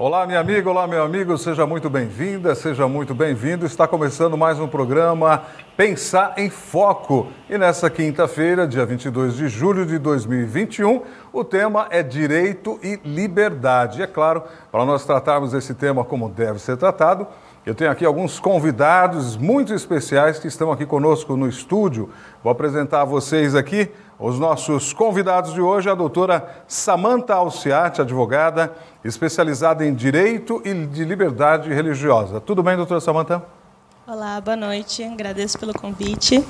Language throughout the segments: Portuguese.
Olá, minha amiga, olá, meu amigo, seja muito bem-vinda, seja muito bem-vindo. Está começando mais um programa Pensar em Foco. E nessa quinta-feira, dia 22 de julho de 2021, o tema é Direito e Liberdade. E é claro, para nós tratarmos esse tema como deve ser tratado, eu tenho aqui alguns convidados muito especiais que estão aqui conosco no estúdio. Vou apresentar a vocês aqui os nossos convidados de hoje, a doutora Samantha Alciati, advogada, especializada em Direito e de Liberdade Religiosa. Tudo bem, doutora Samantha? Olá, boa noite. Agradeço pelo convite.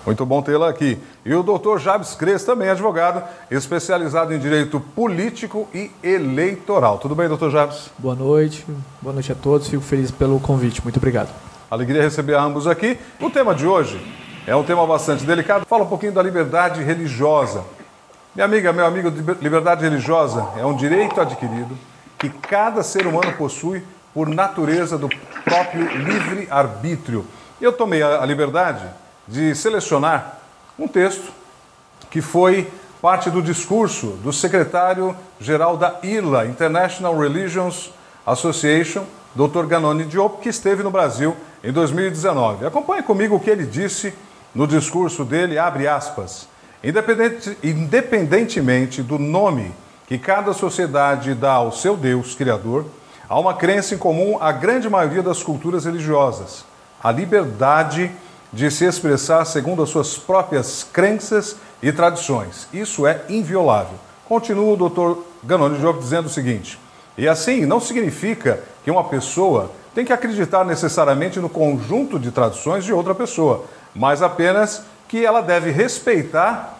Muito bom tê-la aqui. E o doutor Jabes Cres, também advogado, especializado em Direito Político e Eleitoral. Tudo bem, doutor Jabes? Boa noite a todos. Fico feliz pelo convite. Muito obrigado. Alegria receber ambos aqui. O tema de hoje é um tema bastante delicado. Fala um pouquinho da liberdade religiosa. Minha amiga, meu amigo, liberdade religiosa é um direito adquirido que cada ser humano possui por natureza do próprio livre-arbítrio. Eu tomei a liberdade de selecionar um texto que foi parte do discurso do secretário-geral da IRLA, International Religions Association, Dr. Ganoni Diop, que esteve no Brasil em 2019. Acompanhe comigo o que ele disse no discurso dele, abre aspas, independentemente do nome que cada sociedade dá ao seu Deus Criador, há uma crença em comum à grande maioria das culturas religiosas, a liberdade de se expressar segundo as suas próprias crenças e tradições. Isso é inviolável. Continua o Dr. Ganoni Diop dizendo o seguinte, e assim não significa que uma pessoa tem que acreditar necessariamente no conjunto de tradições de outra pessoa, mas apenas que ela deve respeitar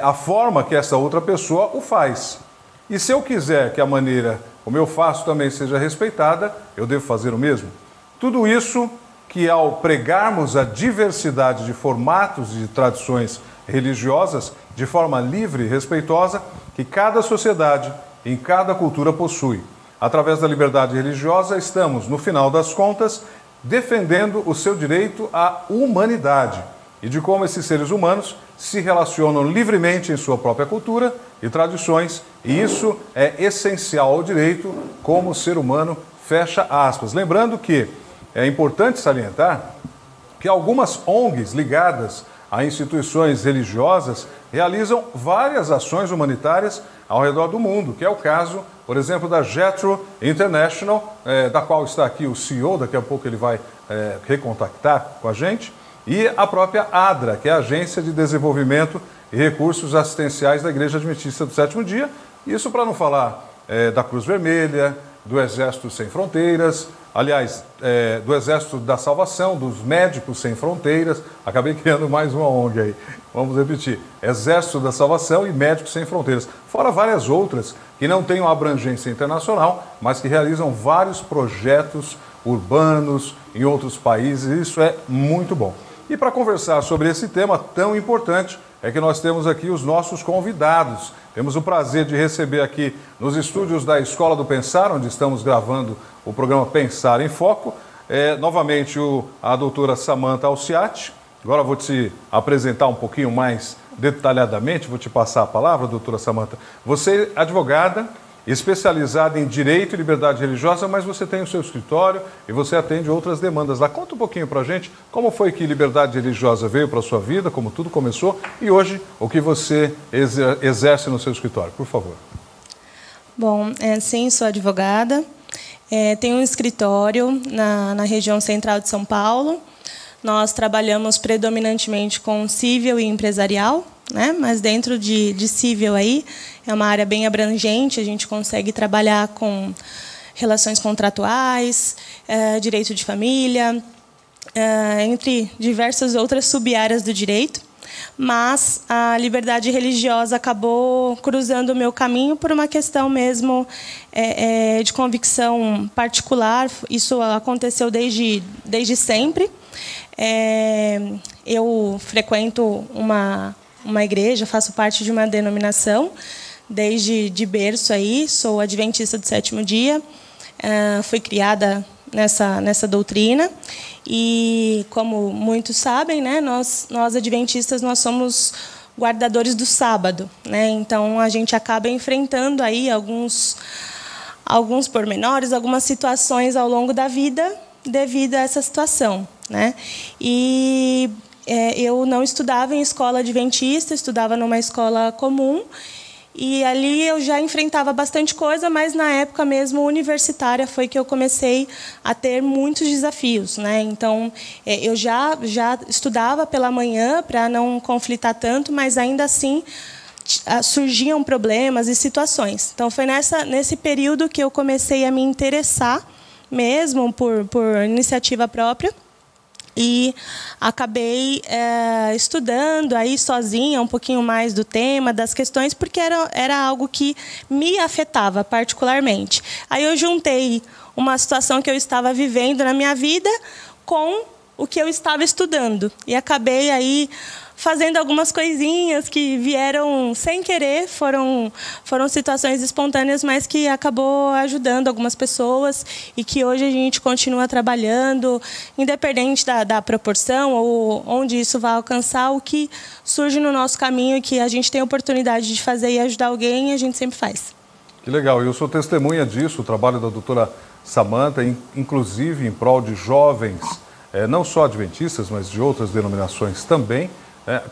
a forma que essa outra pessoa o faz. E se eu quiser que a maneira como eu faço também seja respeitada, eu devo fazer o mesmo. Tudo isso que ao pregarmos a diversidade de formatos e de tradições religiosas de forma livre e respeitosa que cada sociedade em cada cultura possui. Através da liberdade religiosa, estamos, no final das contas, defendendo o seu direito à humanidade e de como esses seres humanos se relacionam livremente em sua própria cultura e tradições, e isso é essencial ao direito como ser humano, fecha aspas. Lembrando que é importante salientar que algumas ONGs ligadas a instituições religiosas realizam várias ações humanitárias ao redor do mundo, que é o caso, por exemplo, da Jethro International, da qual está aqui o CEO, daqui a pouco ele vai recontactar com a gente, e a própria ADRA, que é a Agência de Desenvolvimento e Recursos Assistenciais da Igreja Adventista do Sétimo Dia, isso para não falar da Cruz Vermelha, do Exército Sem Fronteiras, aliás, do Exército da Salvação, dos Médicos Sem Fronteiras, acabei criando mais uma ONG aí, vamos repetir, Exército da Salvação e Médicos Sem Fronteiras, fora várias outras que não têm uma abrangência internacional, mas que realizam vários projetos urbanos em outros países, e isso é muito bom. E para conversar sobre esse tema tão importante, é que nós temos aqui os nossos convidados. Temos o prazer de receber aqui nos estúdios da Escola do Pensar, onde estamos gravando o programa Pensar em Foco, novamente a doutora Samantha Alciati. Agora vou te apresentar um pouquinho mais detalhadamente, vou te passar a palavra, doutora Samantha. Você é advogada, especializada em Direito e Liberdade Religiosa, mas você tem o seu escritório e você atende outras demandas lá. Conta um pouquinho pra gente como foi que liberdade religiosa veio para a sua vida, como tudo começou e hoje o que você exerce no seu escritório, por favor. Bom, sim, sou advogada, tenho um escritório na região central de São Paulo. Nós trabalhamos predominantemente com civil e empresarial, né? Mas dentro de civil aí é uma área bem abrangente, a gente consegue trabalhar com relações contratuais, direito de família, entre diversas outras sub-áreas do direito, mas a liberdade religiosa acabou cruzando o meu caminho por uma questão mesmo de convicção particular. Isso aconteceu desde sempre. Eu frequento uma igreja, faço parte de uma denominação desde de berço aí, sou adventista do sétimo dia, fui criada nessa doutrina e, como muitos sabem, né, nós adventistas nós somos guardadores do sábado, né? Então a gente acaba enfrentando aí alguns pormenores, algumas situações ao longo da vida devido a essa situação, né? E eu não estudava em escola adventista, estudava numa escola comum. E ali eu já enfrentava bastante coisa, mas na época mesmo universitária foi que eu comecei a ter muitos desafios, né? Então, eu já estudava pela manhã para não conflitar tanto, mas ainda assim surgiam problemas e situações. Então, foi nesse período que eu comecei a me interessar mesmo por iniciativa própria. E acabei estudando aí sozinha um pouquinho mais do tema, das questões, porque era algo que me afetava particularmente. Aí eu juntei uma situação que eu estava vivendo na minha vida com o que eu estava estudando. E acabei aí fazendo algumas coisinhas que vieram sem querer, foram situações espontâneas, mas que acabou ajudando algumas pessoas e que hoje a gente continua trabalhando, independente da proporção ou onde isso vai alcançar, o que surge no nosso caminho e que a gente tem a oportunidade de fazer e ajudar alguém, a gente sempre faz. Que legal, eu sou testemunha disso, o trabalho da doutora Samanta, inclusive em prol de jovens, não só adventistas, mas de outras denominações também,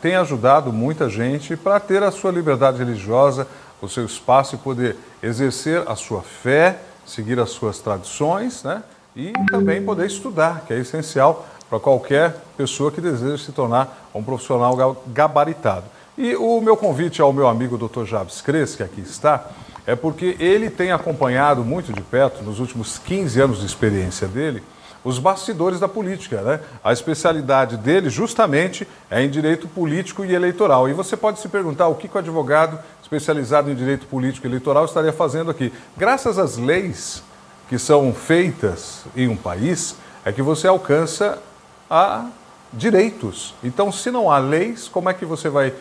tem ajudado muita gente para ter a sua liberdade religiosa, o seu espaço e poder exercer a sua fé, seguir as suas tradições, né? E também poder estudar, que é essencial para qualquer pessoa que deseja se tornar um profissional gabaritado. E o meu convite ao meu amigo Dr. Jabes Cres, que aqui está, é porque ele tem acompanhado muito de perto, nos últimos 15 anos de experiência dele, os bastidores da política, né? A especialidade dele justamente é em direito político e eleitoral. E você pode se perguntar o que o advogado especializado em direito político e eleitoral estaria fazendo aqui. Graças às leis que são feitas em um país, é que você alcança a direitos. Então, se não há leis, como é que você vai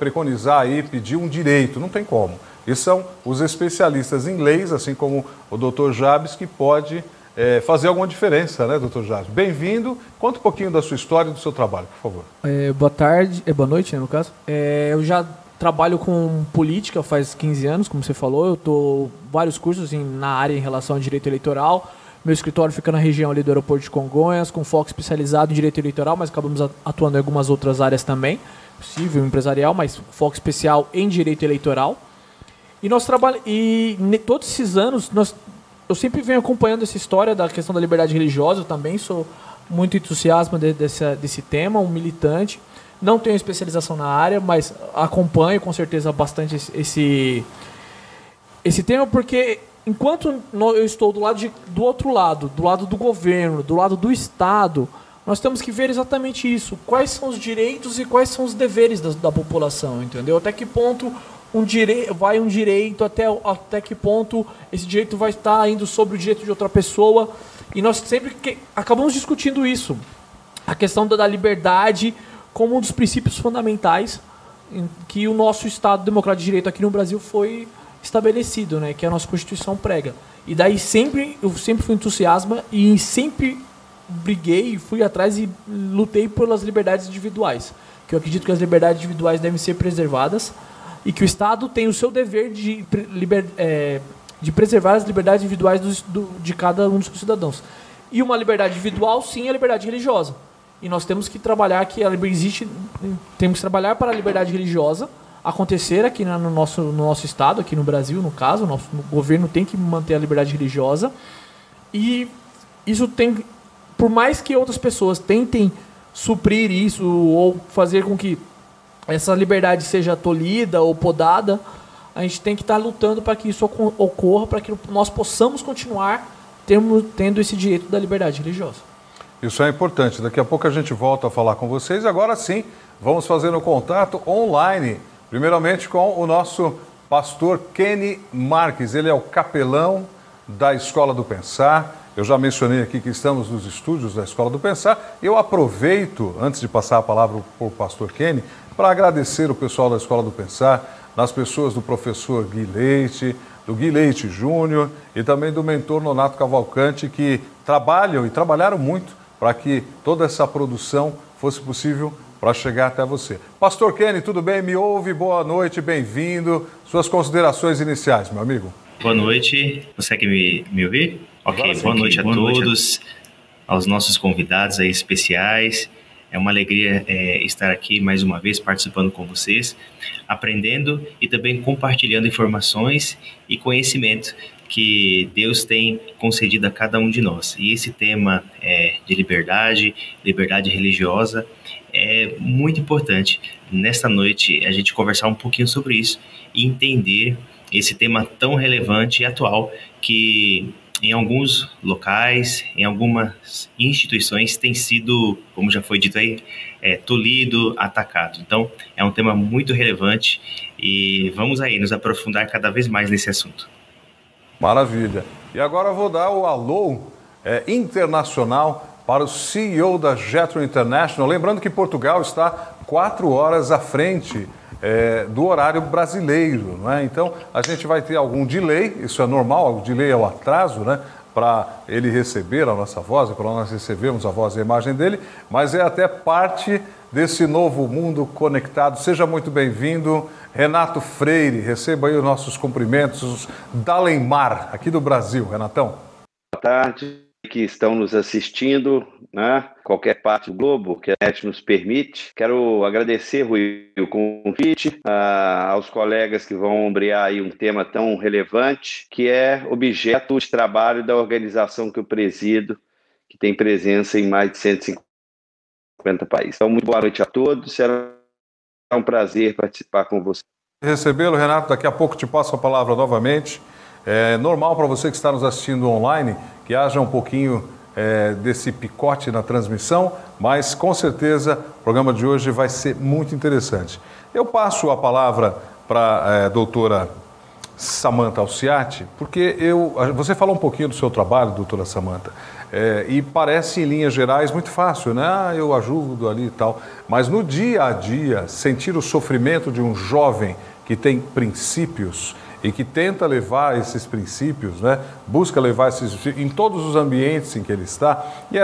preconizar aí, pedir um direito? Não tem como. E são os especialistas em leis, assim como o Dr. Jabes, que pode fazer alguma diferença, né, doutor Jabes? Bem-vindo. Conta um pouquinho da sua história e do seu trabalho, por favor. Boa tarde, boa noite, né, no caso. Eu já trabalho com política faz 15 anos, como você falou. Eu estou vários cursos na área em relação ao direito eleitoral. Meu escritório fica na região ali do aeroporto de Congonhas, com foco especializado em direito eleitoral, mas acabamos atuando em algumas outras áreas também, possível, empresarial, mas foco especial em direito eleitoral. E nós trabalhamos, todos esses anos, eu sempre venho acompanhando essa história da questão da liberdade religiosa. Eu também sou muito entusiasta desse tema, um militante. Não tenho especialização na área, mas acompanho com certeza bastante esse tema, porque enquanto eu estou do outro lado, do lado do governo, do lado do Estado, nós temos que ver exatamente isso. Quais são os direitos e quais são os deveres da população, entendeu? Até que ponto um direito, até que ponto esse direito vai estar indo sobre o direito de outra pessoa. E nós sempre acabamos discutindo isso. A questão da liberdade como um dos princípios fundamentais que o nosso Estado Democrático de Direito aqui no Brasil foi estabelecido, né, que a nossa Constituição prega. E daí eu sempre fui entusiasta e sempre briguei, fui atrás e lutei pelas liberdades individuais. Que eu acredito que as liberdades individuais devem ser preservadas, e que o Estado tem o seu dever de preservar as liberdades individuais de cada um dos seus cidadãos. E uma liberdade individual, sim, é a liberdade religiosa. E nós temos que trabalhar temos que trabalhar para a liberdade religiosa acontecer aqui no nosso Estado, aqui no Brasil, no caso. O nosso governo tem que manter a liberdade religiosa. E isso por mais que outras pessoas tentem suprir isso ou fazer com que essa liberdade seja tolhida ou podada, a gente tem que estar lutando para que isso ocorra, para que nós possamos continuar tendo esse direito da liberdade religiosa. Isso é importante. Daqui a pouco a gente volta a falar com vocês. Agora sim, vamos fazer um contato online, primeiramente com o nosso pastor Kenny Marques. Ele é o capelão da Escola do Pensar. Eu já mencionei aqui que estamos nos estúdios da Escola do Pensar. Eu aproveito, antes de passar a palavra para o pastor Kenny, para agradecer o pessoal da Escola do Pensar, nas pessoas do professor Gui Leite, do Gui Leite Júnior e também do mentor Nonato Cavalcante, que trabalharam muito para que toda essa produção fosse possível para chegar até você. Pastor Kenny, tudo bem? Me ouve? Boa noite, bem-vindo. Suas considerações iniciais, meu amigo. Boa noite, consegue me ouvir? Ok, boa noite a todos, aos nossos convidados aí especiais. É uma alegria estar aqui mais uma vez participando com vocês, aprendendo e também compartilhando informações e conhecimento que Deus tem concedido a cada um de nós. E esse tema de liberdade religiosa, é muito importante nesta noite a gente conversar um pouquinho sobre isso e entender esse tema tão relevante e atual que em alguns locais, em algumas instituições tem sido, como já foi dito aí, tolhido, atacado. Então, é um tema muito relevante e vamos aí nos aprofundar cada vez mais nesse assunto. Maravilha. E agora eu vou dar o alô internacional para o CEO da Jetro International. Lembrando que Portugal está 4 horas à frente do horário brasileiro, não é? Então a gente vai ter algum delay, isso é normal, o delay é o atraso, né? Para ele receber a nossa voz, para nós recebermos a voz e a imagem dele, mas é até parte desse novo mundo conectado. Seja muito bem-vindo, Renato Freire, receba aí os nossos cumprimentos da Lemar, aqui do Brasil. Renatão. Boa tarde, que estão nos assistindo, né? Qualquer parte do globo que a net nos permite. Quero agradecer, Rui, o convite aos colegas que vão ombrear aí um tema tão relevante, que é objeto de trabalho da organização que eu presido, que tem presença em mais de 150 países. Então, muito boa noite a todos, será um prazer participar com você. Recebê-lo, Renato, daqui a pouco te passo a palavra novamente. É normal para você que está nos assistindo online que haja um pouquinho desse picote na transmissão, mas com certeza o programa de hoje vai ser muito interessante. Eu passo a palavra para a doutora Samantha Alciati, porque você falou um pouquinho do seu trabalho, doutora Samantha, e parece em linhas gerais muito fácil, né? Eu ajudo ali e tal, mas no dia a dia, sentir o sofrimento de um jovem que tem princípios e que tenta levar esses princípios, né? Busca levar esses em todos os ambientes em que ele está. E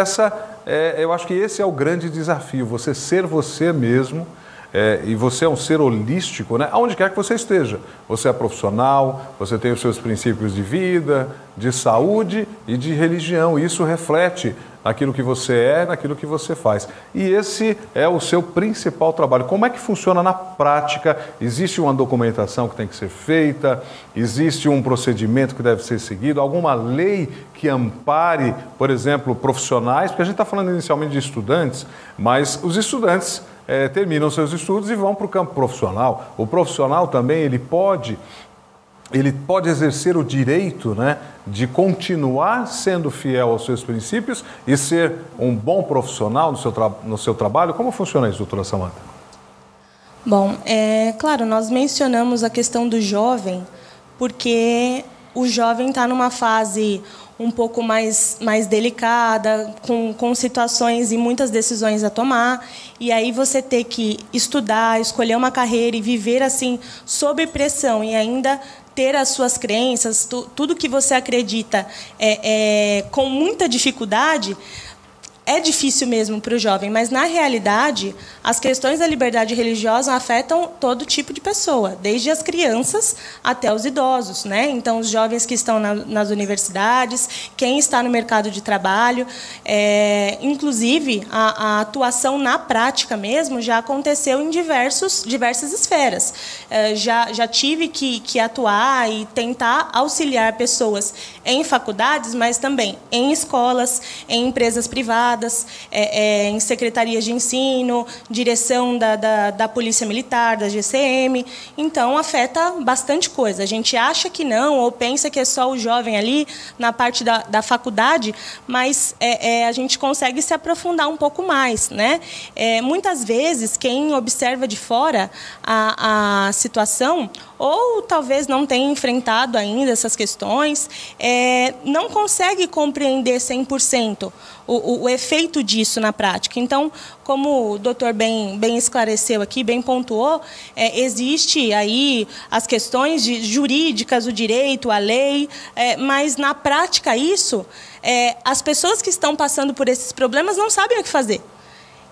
eu acho que esse é o grande desafio, você ser você mesmo, e você é um ser holístico, né? Aonde quer que você esteja. Você é profissional, você tem os seus princípios de vida, de saúde e de religião. E isso reflete naquilo que você é, naquilo que você faz. E esse é o seu principal trabalho. Como é que funciona na prática? Existe uma documentação que tem que ser feita? Existe um procedimento que deve ser seguido? Alguma lei que ampare, por exemplo, profissionais? Porque a gente está falando inicialmente de estudantes, mas os estudantes terminam seus estudos e vão para o campo profissional. O profissional também, ele pode exercer o direito, né, de continuar sendo fiel aos seus princípios e ser um bom profissional no seu trabalho. Como funciona isso, doutora Samantha? Bom, claro, nós mencionamos a questão do jovem, porque o jovem está numa fase um pouco mais delicada, com situações e muitas decisões a tomar, e aí você ter que estudar, escolher uma carreira e viver assim, sob pressão, e ainda ter as suas crenças, tudo que você acredita com muita dificuldade. É difícil mesmo para o jovem, mas, na realidade, as questões da liberdade religiosa afetam todo tipo de pessoa, desde as crianças até os idosos, né? Então, os jovens que estão nas universidades, quem está no mercado de trabalho, inclusive, a atuação na prática mesmo já aconteceu em diversas esferas. Já tive que atuar e tentar auxiliar pessoas em faculdades, mas também em escolas, em empresas privadas, em secretarias de ensino, direção da Polícia Militar, da GCM. Então, afeta bastante coisa. A gente acha que não, ou pensa que é só o jovem ali na parte da faculdade, mas a gente consegue se aprofundar um pouco mais, né? Muitas vezes, quem observa de fora a situação, ou talvez não tenha enfrentado ainda essas questões, não consegue compreender 100% o efeito disso na prática. Então, como o doutor bem esclareceu aqui, bem pontuou, existe aí as questões jurídicas, o direito, a lei, mas na prática isso, as pessoas que estão passando por esses problemas não sabem o que fazer.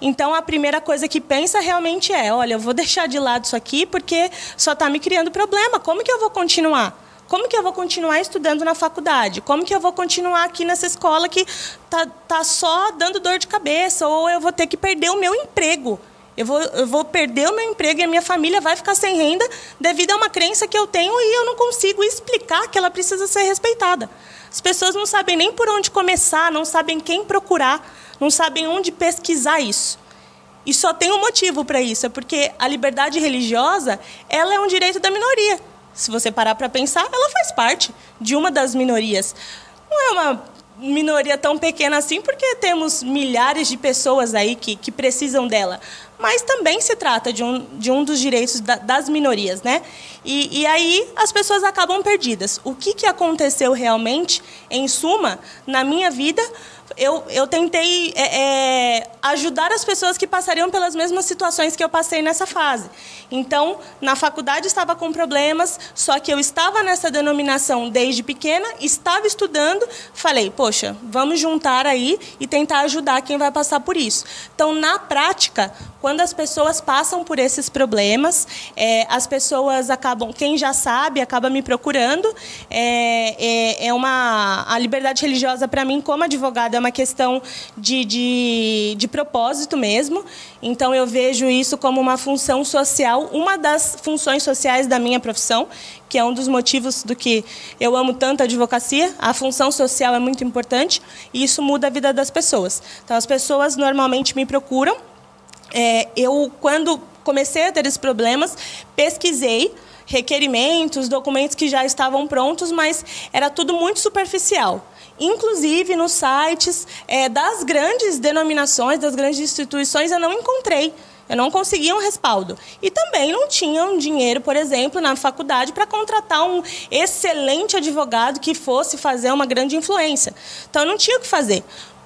Então, a primeira coisa que pensa realmente olha, eu vou deixar de lado isso aqui porque só está me criando problema. Como que eu vou continuar? como que eu vou continuar estudando na faculdade? Como que eu vou continuar aqui nessa escola que tá só dando dor de cabeça? Ou eu vou ter que perder o meu emprego? Eu vou perder o meu emprego e a minha família vai ficar sem renda devido a uma crença que eu tenho e eu não consigo explicar que ela precisa ser respeitada. As pessoas não sabem nem por onde começar, não sabem quem procurar, não sabem onde pesquisar isso. E só tem um motivo para isso, é porque a liberdade religiosa, ela é um direito da minoria. Se você parar para pensar, ela faz parte de uma das minorias. Não é uma minoria tão pequena assim, porque temos milhares de pessoas aí que precisam dela. Mas também se trata de um dos direitos das minorias, né? E aí as pessoas acabam perdidas. O que aconteceu realmente, em suma, na minha vida? Eu tentei ajudar as pessoas que passariam pelas mesmas situações que eu passei nessa fase. Então, na faculdade estava com problemas, só que eu estava nessa denominação desde pequena, estava estudando, falei, poxa, vamos juntar aí e tentar ajudar quem vai passar por isso. Então, na prática, quando as pessoas passam por esses problemas, as pessoas acabam, quem já sabe, acaba me procurando. A liberdade religiosa, para mim, como advogada, é uma questão de propósito mesmo. Então, eu vejo isso como uma função social, uma das funções sociais da minha profissão, que é um dos motivos do que eu amo tanto a advocacia. A função social é muito importante e isso muda a vida das pessoas. Então, as pessoas normalmente me procuram. Eu, quando comecei a ter esses problemas, pesquisei requerimentos, documentos que já estavam prontos, mas era tudo muito superficial. Inclusive, nos sites das grandes denominações, das grandes instituições, eu não encontrei. Eu não conseguia um respaldo. E também não tinham dinheiro, por exemplo, na faculdade para contratar um excelente advogado que fosse fazer uma grande influência. Então, eu não tinha o que fazer.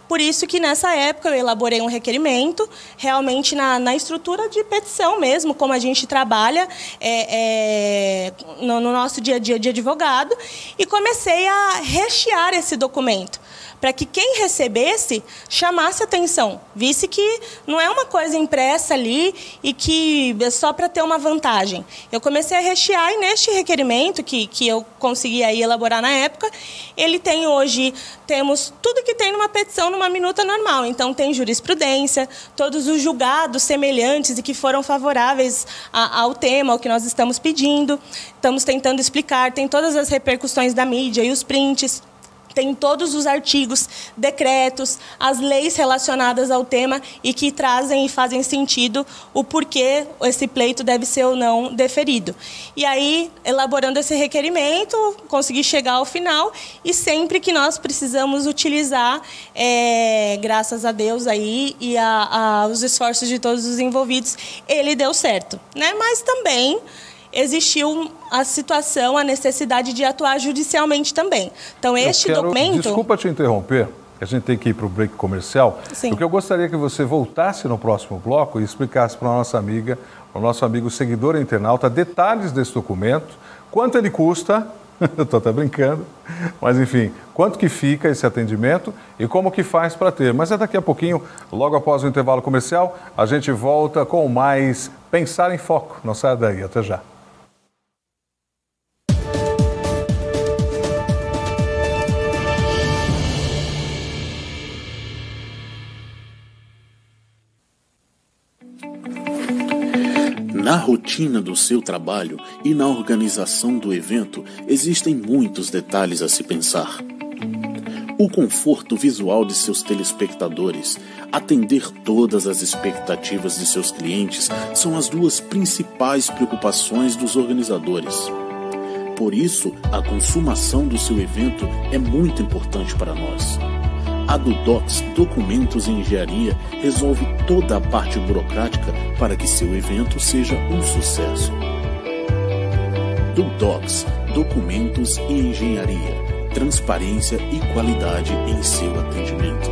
Por isso que, nessa época, eu elaborei um requerimento, realmente na estrutura de petição mesmo, como a gente trabalha no nosso dia a dia de advogado, e comecei a rechear esse documento, para que quem recebesse chamasse atenção, visse que não é uma coisa impressa ali e que é só para ter uma vantagem. Eu comecei a rechear e neste requerimento que eu consegui aí elaborar na época, ele tem hoje, temos tudo que tem numa petição numa minuta normal. Então, tem jurisprudência, todos os julgados semelhantes e que foram favoráveis ao tema, ao que nós estamos pedindo. Estamos tentando explicar, tem todas as repercussões da mídia e os prints. Tem todos os artigos, decretos, as leis relacionadas ao tema e que trazem e fazem sentido o porquê esse pleito deve ser ou não deferido. E aí, elaborando esse requerimento, consegui chegar ao final e sempre que nós precisamos utilizar, graças a Deus aí e aos esforços de todos os envolvidos, ele deu certo, né? Mas também existiu a situação, a necessidade de atuar judicialmente também. Então, documento... Desculpa te interromper, a gente tem que ir para o break comercial. Sim. Porque eu gostaria que você voltasse no próximo bloco e explicasse para a nossa amiga, para o nosso amigo seguidor internauta, detalhes desse documento, quanto ele custa, eu estou até brincando, mas enfim, quanto que fica esse atendimento e como que faz para ter. Mas é daqui a pouquinho, logo após o intervalo comercial, a gente volta com mais Pensar em Foco. Não saia daí, até já. Na rotina do seu trabalho e na organização do evento, existem muitos detalhes a se pensar. O conforto visual de seus telespectadores, atender todas as expectativas de seus clientes são as duas principais preocupações dos organizadores. Por isso, a consumação do seu evento é muito importante para nós. A Dudox Documentos e Engenharia resolve toda a parte burocrática para que seu evento seja um sucesso. Dudox Documentos e Engenharia. Transparência e qualidade em seu atendimento.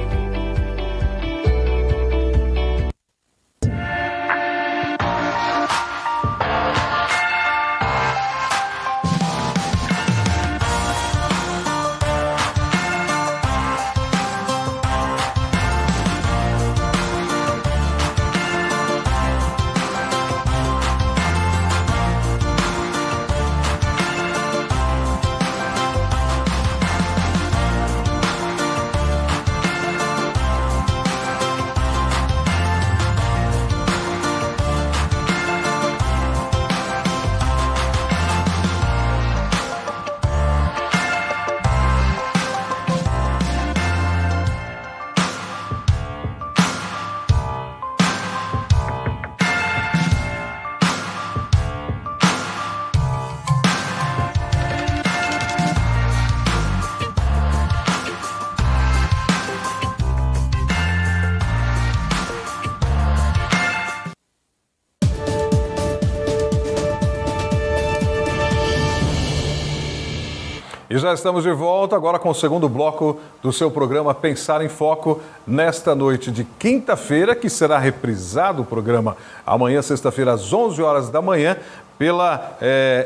E já estamos de volta agora com o segundo bloco do seu programa Pensar em Foco, nesta noite de quinta-feira, que será reprisado o programa amanhã, sexta-feira, às 11 horas da manhã, pela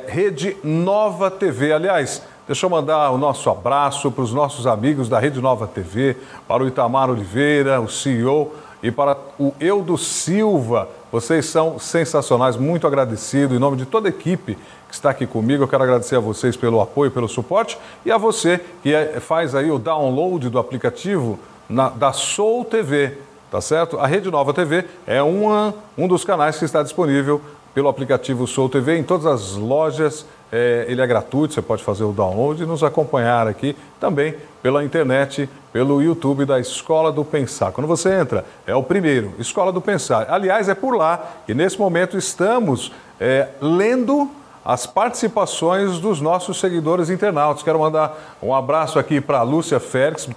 Rede Nova TV. Aliás, deixa eu mandar o nosso abraço para os nossos amigos da Rede Nova TV, para o Itamar Oliveira, o CEO, e para o Eudo Silva. Vocês são sensacionais, muito agradecido. Em nome de toda a equipe que está aqui comigo, eu quero agradecer a vocês pelo apoio, pelo suporte, e a você que faz aí o download do aplicativo da Soul TV, tá certo? A Rede Nova TV é um dos canais que está disponível pelo aplicativo Soul TV em todas as lojas. Ele é gratuito, você pode fazer o download e nos acompanhar aqui também pela internet, pelo YouTube da Escola do Pensar. Quando você entra, é o primeiro, Escola do Pensar. Aliás, é por lá que nesse momento estamos lendo as participações dos nossos seguidores internautas. Quero mandar um abraço aqui para a Lúcia Félix,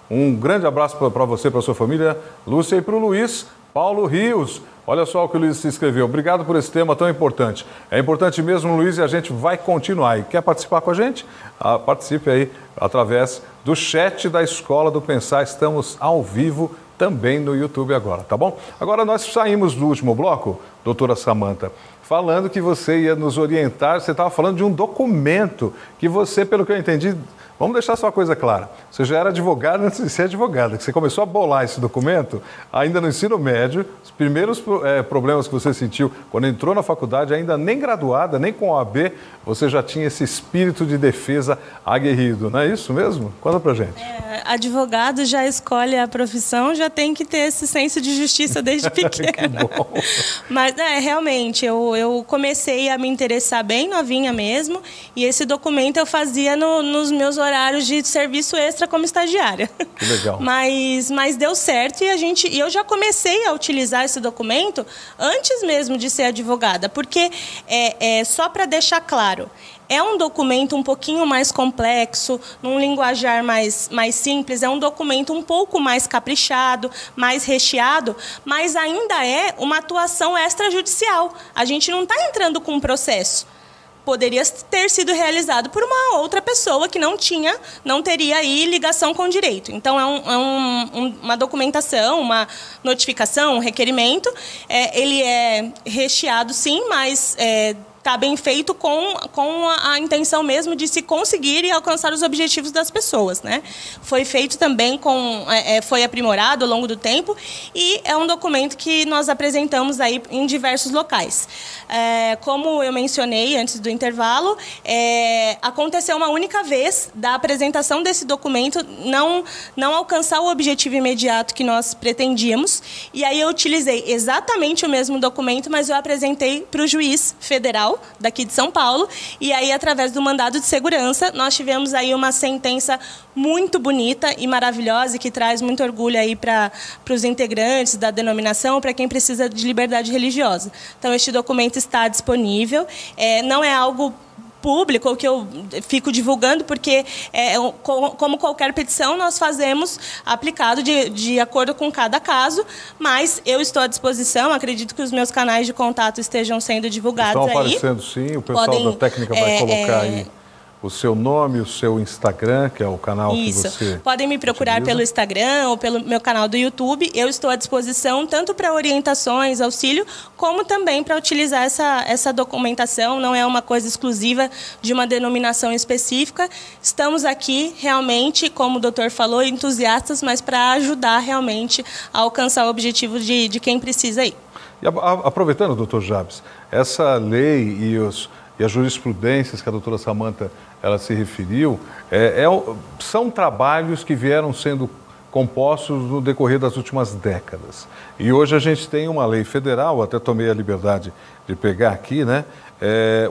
um grande abraço para você, para a sua família, Lúcia, e para o Luiz Paulo Rios. Olha só o que o Luiz se escreveu. Obrigado por esse tema tão importante. É importante mesmo, Luiz, e a gente vai continuar. E quer participar com a gente? Participe aí através do chat da Escola do Pensar. Estamos ao vivo também no YouTube agora, tá bom? Agora nós saímos do último bloco, doutora Samanta, falando que você ia nos orientar. Você estava falando de um documento que você, pelo que eu entendi, vamos deixar só uma coisa clara. Você já era advogada antes de ser advogada, que você começou a bolar esse documento ainda no ensino médio. Os primeiros problemas que você sentiu quando entrou na faculdade, ainda nem graduada, nem com OAB, você já tinha esse espírito de defesa aguerrido, não é isso mesmo? Conta pra gente. Advogado já escolhe a profissão, já tem que ter esse senso de justiça desde pequeno. Que bom. Mas realmente, eu comecei a me interessar bem novinha mesmo, e esse documento eu fazia nos meus horários de serviço extra como estagiária. Que legal. Mas deu certo e eu já comecei a utilizar esse documento antes mesmo de ser advogada, porque só para deixar claro, é um documento um pouquinho mais complexo, num linguajar mais simples, é um documento um pouco mais caprichado, mais recheado, mas ainda é uma atuação extrajudicial. A gente não está entrando com um processo. Poderia ter sido realizado por uma outra pessoa que não teria aí ligação com o direito. Então, uma documentação, uma notificação, um requerimento, ele é recheado sim, mas está bem feito com a intenção mesmo de se conseguir e alcançar os objetivos das pessoas, né? Foi feito também foi aprimorado ao longo do tempo, e é um documento que nós apresentamos aí em diversos locais. Como eu mencionei antes do intervalo, aconteceu uma única vez da apresentação desse documento não alcançar o objetivo imediato que nós pretendíamos, e aí eu utilizei exatamente o mesmo documento, mas eu apresentei para o juiz federal daqui de São Paulo, e aí através do mandado de segurança nós tivemos aí uma sentença muito bonita e maravilhosa, e que traz muito orgulho aí para os integrantes da denominação, para quem precisa de liberdade religiosa. Então este documento está disponível, não é algo público, o que eu fico divulgando, porque como qualquer petição, nós fazemos aplicado de acordo com cada caso, mas eu estou à disposição, acredito que os meus canais de contato estejam sendo divulgados. Estão aparecendo sim, o pessoal da técnica vai colocar aí o seu nome, o seu Instagram, que é o canal que você podem me procurar utiliza pelo Instagram ou pelo meu canal do YouTube. Eu estou à disposição tanto para orientações, auxílio, como também para utilizar essa documentação. Não é uma coisa exclusiva de uma denominação específica. Estamos aqui realmente, como o doutor falou, entusiastas, mas para ajudar realmente a alcançar o objetivo de quem precisa aí. E aproveitando, doutor Jabes, essa lei e as jurisprudências que a doutora Samanta ela se referiu, são trabalhos que vieram sendo compostos no decorrer das últimas décadas. E hoje a gente tem uma lei federal, até tomei a liberdade de pegar aqui, né?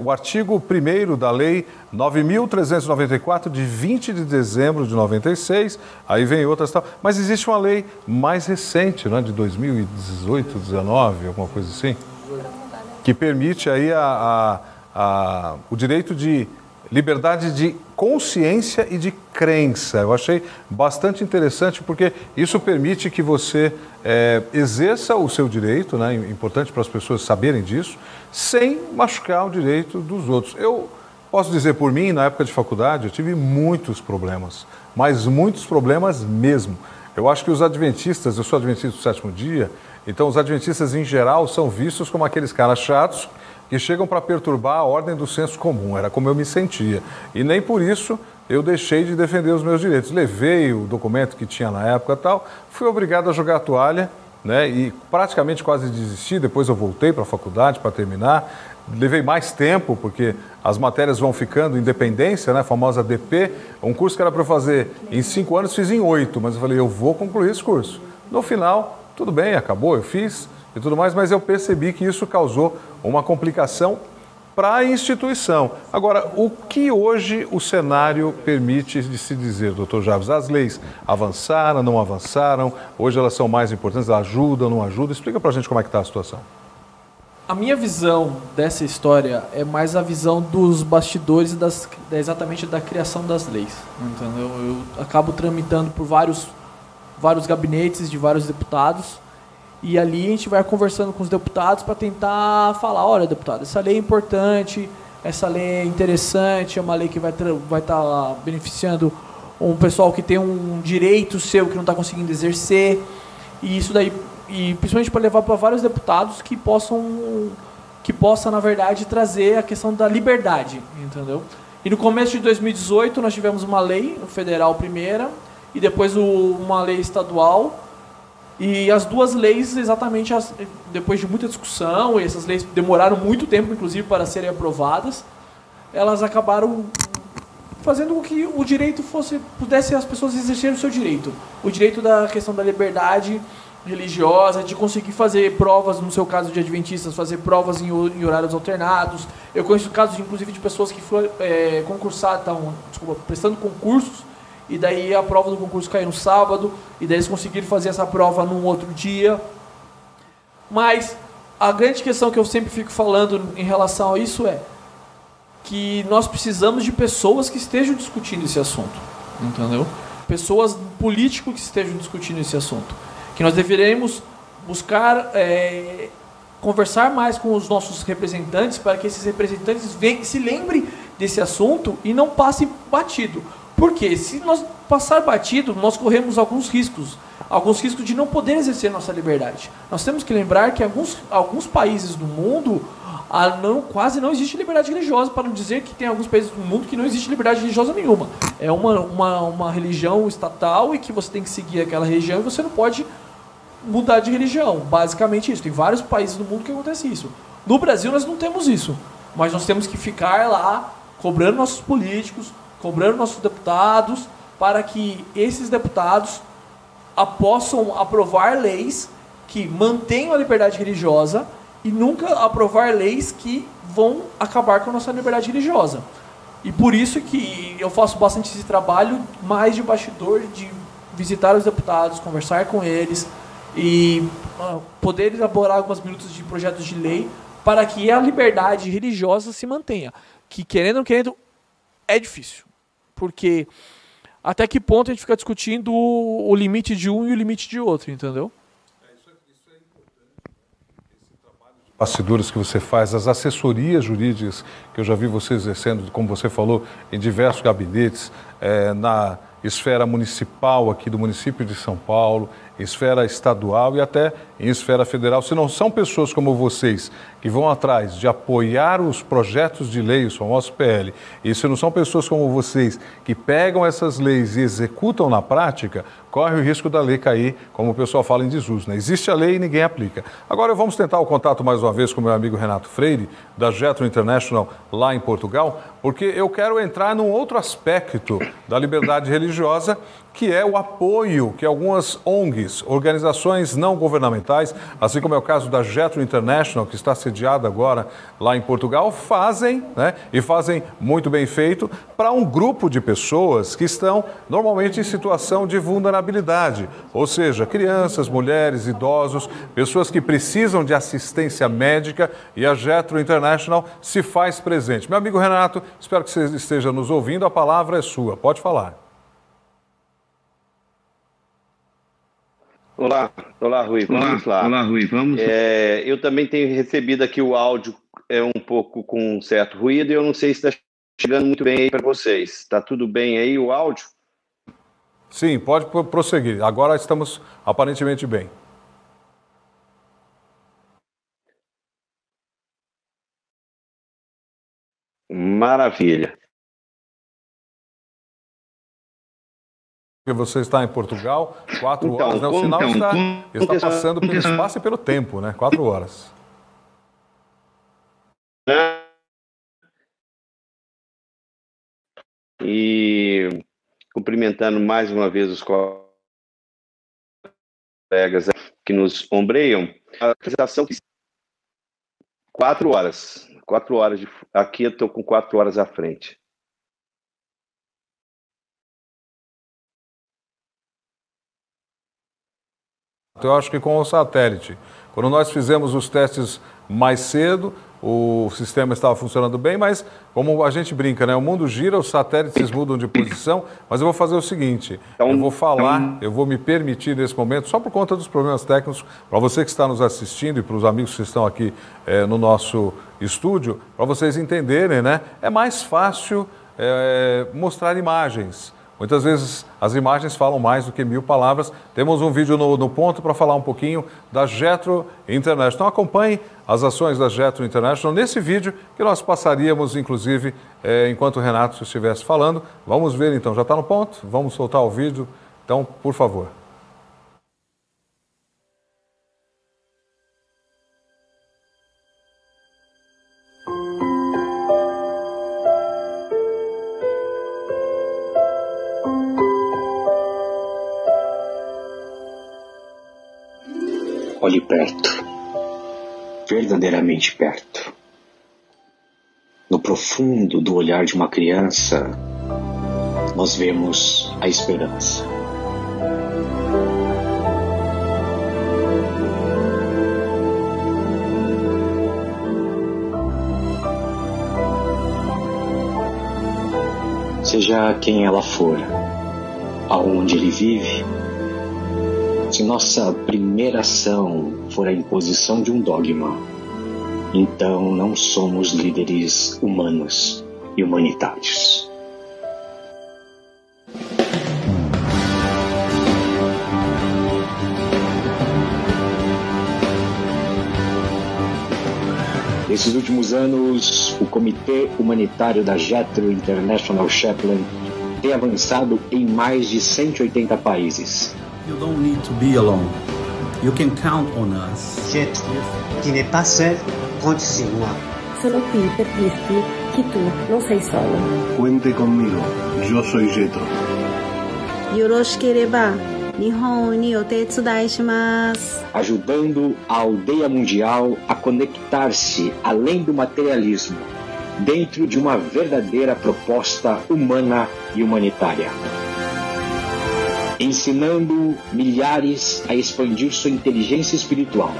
O artigo 1º da Lei 9.394, de 20 de dezembro de 96, aí vem outras tal, mas existe uma lei mais recente, né, de 2018, 19, alguma coisa assim, que permite aí o direito de liberdade de consciência e de crença. Eu achei bastante interessante, porque isso permite que você exerça o seu direito, né? Importante para as pessoas saberem disso, sem machucar o direito dos outros. Eu Posso dizer por mim, na época de faculdade, eu tive muitos problemas, mas muitos problemas mesmo. Eu acho que os adventistas, eu sou adventista do sétimo dia, então os adventistas em geral são vistos como aqueles caras chatos que chegam para perturbar a ordem do senso comum, era como eu me sentia. E nem por isso eu deixei de defender os meus direitos. Levei o documento que tinha na época e tal, fui obrigado a jogar a toalha, né, e praticamente quase desisti, depois eu voltei para a faculdade para terminar. Levei mais tempo, porque as matérias vão ficando em dependência, né, a famosa DP. Um curso que era para eu fazer em 5 anos, fiz em 8, mas eu falei, eu vou concluir esse curso. No final, tudo bem, acabou, eu fiz e tudo mais, mas eu percebi que isso causou uma complicação para a instituição. Agora, o que hoje o cenário permite de se dizer, doutor Jabs? As leis avançaram, não avançaram? Hoje elas são mais importantes, ajudam, não ajudam? Explica para a gente como é que está a situação. A minha visão dessa história é mais a visão dos bastidores exatamente da criação das leis, entendeu? Eu acabo tramitando por vários gabinetes de vários deputados e ali a gente vai conversando com os deputados para tentar falar, olha, deputado, essa lei é importante, essa lei é interessante, é uma lei que vai estar beneficiando um pessoal que tem um direito seu que não está conseguindo exercer, e isso daí, e principalmente para levar para vários deputados que possa, na verdade, trazer a questão da liberdade, entendeu? E no começo de 2018 nós tivemos uma lei federal primeira e depois uma lei estadual, e as duas leis, exatamente depois de muita discussão, e essas leis demoraram muito tempo, inclusive, para serem aprovadas, elas acabaram fazendo com que o direito pudesse as pessoas exercerem o seu direito. O direito da questão da liberdade religiosa, de conseguir fazer provas, no seu caso de adventistas, fazer provas em horários alternados. Eu conheço casos, inclusive, de pessoas que foram prestando concursos, e daí a prova do concurso caiu no sábado, e daí eles conseguiram fazer essa prova num outro dia. Mas a grande questão que eu sempre fico falando em relação a isso é que nós precisamos de pessoas que estejam discutindo esse assunto, entendeu? Pessoas políticos que estejam discutindo esse assunto. Que nós deveremos buscar conversar mais com os nossos representantes para que esses representantes se lembrem desse assunto e não passem batido. Porque se nós passar batido, nós corremos alguns riscos de não poder exercer nossa liberdade. Nós temos que lembrar que alguns países do mundo quase não existe liberdade religiosa, para não dizer que tem alguns países do mundo que não existe liberdade religiosa nenhuma. É uma religião estatal e que você tem que seguir aquela religião e você não pode mudar de religião. Basicamente isso. Tem vários países do mundo que acontece isso. No Brasil nós não temos isso, mas nós temos que ficar lá cobrando nossos políticos, cobrando nossos deputados, para que esses deputados possam aprovar leis que mantenham a liberdade religiosa e nunca aprovar leis que vão acabar com a nossa liberdade religiosa. E por isso que eu faço bastante esse trabalho mais de bastidor, de visitar os deputados, conversar com eles e poder elaborar alguns minutos de projetos de lei para que a liberdade religiosa se mantenha. Que querendo ou não querendo, é difícil. Porque até que ponto a gente fica discutindo o limite de um e o limite de outro, entendeu? Isso é importante. Esse trabalho de bastidores que você faz, as assessorias jurídicas que eu já vi você exercendo, como você falou, em diversos gabinetes, na esfera municipal aqui do município de São Paulo, esfera estadual e até em esfera federal. Se não são pessoas como vocês que vão atrás de apoiar os projetos de lei, os famosos PL, e se não são pessoas como vocês que pegam essas leis e executam na prática, corre o risco da lei cair, como o pessoal fala em desuso, né? Existe a lei e ninguém aplica. Agora vamos tentar o contato mais uma vez com o meu amigo Renato Freire, da Jetro International, lá em Portugal, porque eu quero entrar num outro aspecto da liberdade religiosa, que é o apoio que algumas ONGs, organizações não governamentais, assim como é o caso da Jetro International, que está sediada agora lá em Portugal, fazem, né, e fazem muito bem feito, para um grupo de pessoas que estão normalmente em situação de vulnerabilidade, ou seja, crianças, mulheres, idosos, pessoas que precisam de assistência médica, e a Jetro International se faz presente. Meu amigo Renato, espero que você esteja nos ouvindo, a palavra é sua, pode falar. Olá, Rui, vamos lá. Olá, Rui, vamos. Eu também tenho recebido aqui o áudio um pouco com um certo ruído e eu não sei se está chegando muito bem aí para vocês. Está tudo bem aí o áudio? Sim, pode prosseguir. Agora estamos aparentemente bem. Maravilha. Você está em Portugal, 4 horas, né? O sinal está passando pelo espaço e pelo tempo, né? 4 horas. E cumprimentando mais uma vez os colegas que nos ombreiam, a apresentação 4 horas. 4 horas aqui eu estou com 4 horas à frente. Eu acho que com o satélite. Quando nós fizemos os testes mais cedo, o sistema estava funcionando bem, mas como a gente brinca, né? O mundo gira, os satélites mudam de posição, mas eu vou fazer o seguinte, eu vou falar, eu vou me permitir nesse momento, só por conta dos problemas técnicos, para você que está nos assistindo e para os amigos que estão aqui no nosso estúdio, para vocês entenderem, né? É mais fácil mostrar imagens. Muitas vezes as imagens falam mais do que 1000 palavras. Temos um vídeo no ponto para falar um pouquinho da Jetro International. Então acompanhe as ações da Jetro International nesse vídeo que nós passaríamos, inclusive, enquanto o Renato estivesse falando. Vamos ver então, já está no ponto? Vamos soltar o vídeo. Então, por favor. Olhe perto, verdadeiramente perto. No profundo do olhar de uma criança, nós vemos a esperança. Seja quem ela for, aonde ele vive, se nossa primeira ação for a imposição de um dogma, então não somos líderes humanos e humanitários. Nesses últimos anos, o Comitê Humanitário da Jetro International Chaplain tem avançado em mais de 180 países. You don't need to be alone. You can count on us. Jetro, tu n'es pas seul, compte sur moi. Sono qui per dirti che tu non sei solo. Cuente conmigo. Yo soy Jetro. Yoroshikereba, Nihon ni o tetsudai shimasu. Ajudando a aldeia mundial a conectar-se além do materialismo, dentro de uma verdadeira proposta humana e humanitária. Ensinando milhares a expandir sua inteligência espiritual.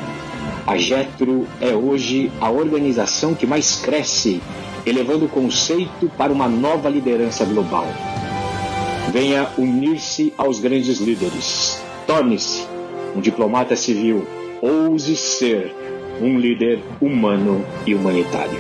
A Jetro é hoje a organização que mais cresce, elevando o conceito para uma nova liderança global. Venha unir-se aos grandes líderes. Torne-se um diplomata civil. Ouse ser um líder humano e humanitário.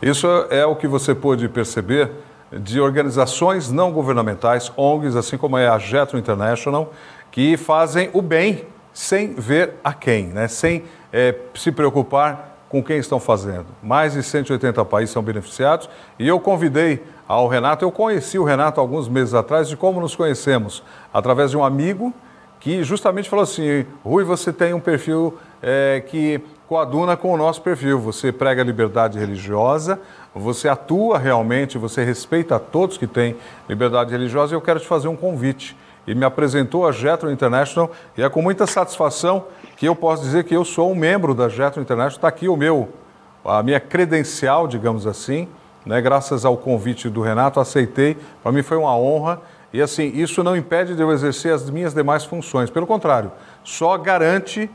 Isso é o que você pôde perceber de organizações não governamentais, ONGs, assim como é a Jetro International, que fazem o bem sem ver a quem, né? Sem se preocupar com quem estão fazendo. Mais de 180 países são beneficiados e eu convidei ao Renato, eu conheci o Renato alguns meses atrás, de como nos conhecemos, através de um amigo que justamente falou assim: Rui, você tem um perfil que coaduna com o nosso perfil. Você prega liberdade religiosa, você atua realmente, você respeita a todos que têm liberdade religiosa, e eu quero te fazer um convite. E me apresentou a Jethro International, e é com muita satisfação que eu posso dizer que eu sou um membro da Jethro International. Está aqui a minha credencial, digamos assim, né? Graças ao convite do Renato, aceitei, para mim foi uma honra. E assim, isso não impede de eu exercer as minhas demais funções, pelo contrário, só garante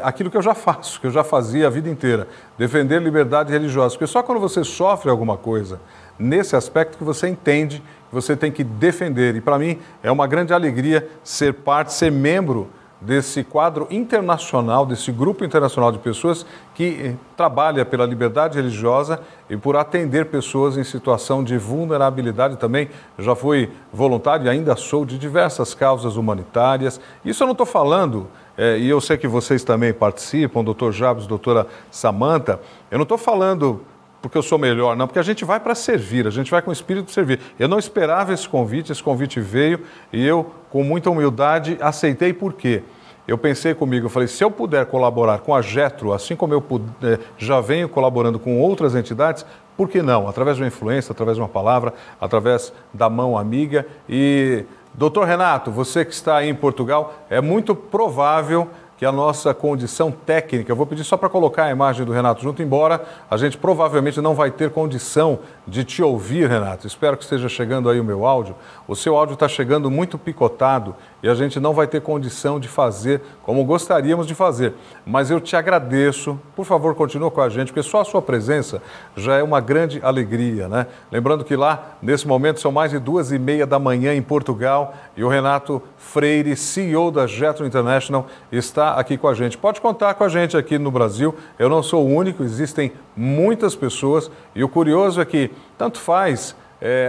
aquilo que eu já faço, que eu já fazia a vida inteira, defender liberdade religiosa. Porque só quando você sofre alguma coisa nesse aspecto que você entende que você tem que defender. E para mim é uma grande alegria ser parte, ser membro desse quadro internacional, desse grupo internacional de pessoas que trabalha pela liberdade religiosa e por atender pessoas em situação de vulnerabilidade também. Eu já fui voluntário e ainda sou de diversas causas humanitárias. Isso eu não estou falando, e eu sei que vocês também participam, doutor Jabes, doutora Samanta, eu não estou falando porque eu sou melhor, não, porque a gente vai para servir, a gente vai com o espírito de servir. Eu não esperava esse convite veio e eu, com muita humildade, aceitei. Por quê? Eu pensei comigo, eu falei, se eu puder colaborar com a Jethro, assim como eu já venho colaborando com outras entidades, por que não? Através de uma influência, através de uma palavra, através da mão amiga. E, doutor Renato, você que está aí em Portugal, é muito provável que a nossa condição técnica, eu vou pedir só para colocar a imagem do Renato junto, embora a gente provavelmente não vai ter condição de te ouvir, Renato. Espero que esteja chegando aí o meu áudio. O seu áudio está chegando muito picotado e a gente não vai ter condição de fazer como gostaríamos de fazer. Mas eu te agradeço, por favor, continua com a gente, porque só a sua presença já é uma grande alegria, né? Lembrando que lá, nesse momento, são mais de 2h30 da manhã em Portugal e o Renato Freire, CEO da Jethro International, está aqui com a gente. Pode contar com a gente aqui no Brasil, eu não sou o único, existem muitas pessoas e o curioso é que tanto faz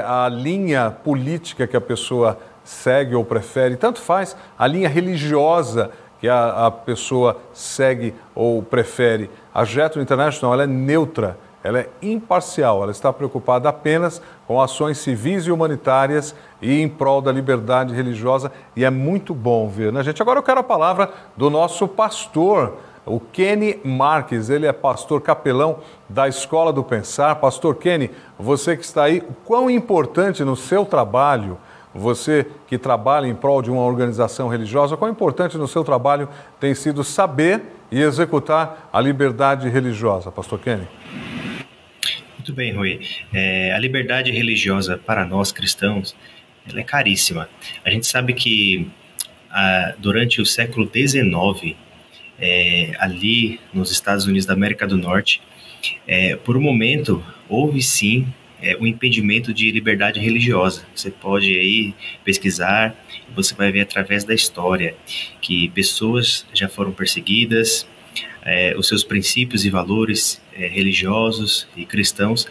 a linha política que a pessoa segue ou prefere, tanto faz a linha religiosa que a pessoa segue ou prefere. A Jethro International, ela é neutra, ela é imparcial, ela está preocupada apenas com ações civis e humanitárias e em prol da liberdade religiosa, e é muito bom ver, né, gente? Agora eu quero a palavra do nosso pastor, o Kenny Marques. Ele é pastor capelão da Escola do Pensar. Pastor Kenny, você que está aí, o quão importante no seu trabalho, você que trabalha em prol de uma organização religiosa, quão importante no seu trabalho tem sido saber e executar a liberdade religiosa, pastor Kenny? Muito bem, Rui. A liberdade religiosa para nós cristãos, ela é caríssima. A gente sabe que durante o século XIX, ali nos Estados Unidos da América do Norte, por um momento, houve sim o impedimento de liberdade religiosa. Você pode aí pesquisar, você vai ver através da história que pessoas já foram perseguidas, os seus princípios e valores religiosos e cristãos